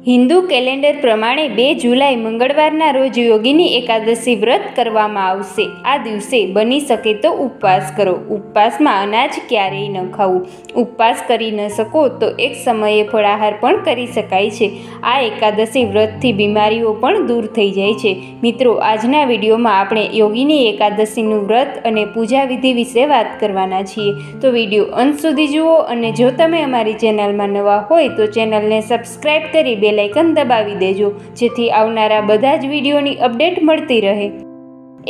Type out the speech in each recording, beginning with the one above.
Hindu calendar પ્રમાણે 2 જુલાઈ મંગળવારના રોજ યોગિની એકાદશી વ્રત કરવામાં આવશે। આ દિવસે બની શકે તો ઉપવાસ કરો। ઉપવાસમાં અનાજ ક્યારેય ન ખાવું। ઉપવાસ કરી ન શકો તો એક સમયે ફળાહાર પણ કરી શકાય છે। આ એકાદશી વ્રતથી બીમારીઓ પણ દૂર થઈ જાય છે। મિત્રો, આજના વિડીયોમાં આપણે યોગિની એકાદશીનું વ્રત અને પૂજા વિધિ વિશે વાત કરવાના છીએ, તો વિડીયો અંત સુધી જુઓ। અને જો તમે અમારી ચેનલમાં નવા હોય તો ચેનલને સબસ્ક્રાઈબ કરી બેલ આઇકન દબાવી દેજો, જેથી આવનારા બધા જ વિડીયોની અપડેટ મળતી રહે।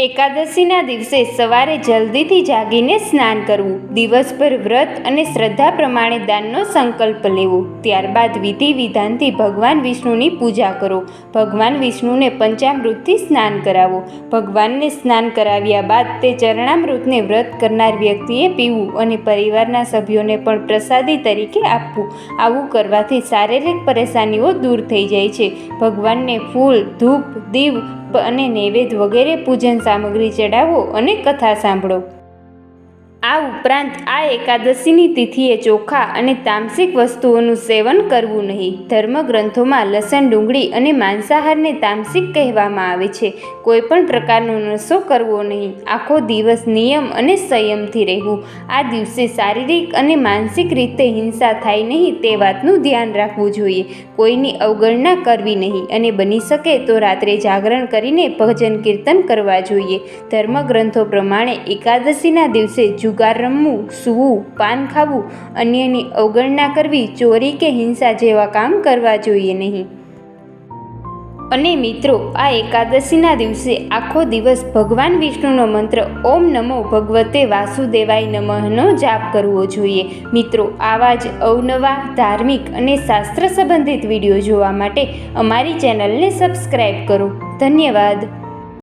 એકાદશીના દિવસે સવારે જલ્દીથી જાગીને સ્નાન કરવું, દિવસભર વ્રત અને શ્રદ્ધા પ્રમાણે દાનનો સંકલ્પ લેવો, ત્યારબાદ વિધિ વિધાનથી ભગવાન વિષ્ણુની પૂજા કરો। ભગવાન વિષ્ણુને પંચામૃતથી સ્નાન કરાવો। ભગવાનને સ્નાન કરાવ્યા બાદ તે ચરણામૃતને વ્રત કરનાર વ્યક્તિએ પીવું અને પરિવારના સભ્યોને પણ પ્રસાદી તરીકે આપવું। આવું કરવાથી શારીરિક પરેશાનીઓ દૂર થઈ જાય છે। ભગવાનને ફૂલ, ધૂપ, દીવ અને નૈવેદ્ય વગેરે પૂજન સામગ્રી ચડાવો અને કથા સાંભળો। આ ઉપરાંત આ એકાદશીની તિથિએ ચોખા અને તામસિક વસ્તુઓનું સેવન કરવું નહીં। ધર્મગ્રંથોમાં લસણ, ડુંગળી અને માંસાહારને તામસિક કહેવામાં આવે છે। કોઈપણ પ્રકારનો નશો કરવો નહીં। આખો દિવસ નિયમ અને સંયમથી રહેવું। આ દિવસે શારીરિક અને માનસિક રીતે હિંસા થાય નહીં તે વાતનું ધ્યાન રાખવું જોઈએ। કોઈની અવગણના કરવી નહીં અને બની શકે તો રાત્રે જાગરણ કરીને ભજન કીર્તન કરવા જોઈએ। ધર્મગ્રંથો પ્રમાણે એકાદશીના દિવસે જુગાર રમવું, સૂવું, પાન ખાવું, અન્યની અવગણના કરવી, ચોરી કે હિંસા જેવા કામ કરવા જોઈએ નહીં। અને મિત્રો, આ એકાદશીના દિવસે આખો દિવસ ભગવાન વિષ્ણુનો મંત્ર ઓમ નમો ભગવતે વાસુદેવાય નમઃનો જાપ કરવો જોઈએ। મિત્રો, આવા જ અવનવા ધાર્મિક અને શાસ્ત્ર સંબંધિત વિડીયો જોવા માટે અમારી ચેનલને સબસ્ક્રાઈબ કરો। ધન્યવાદ।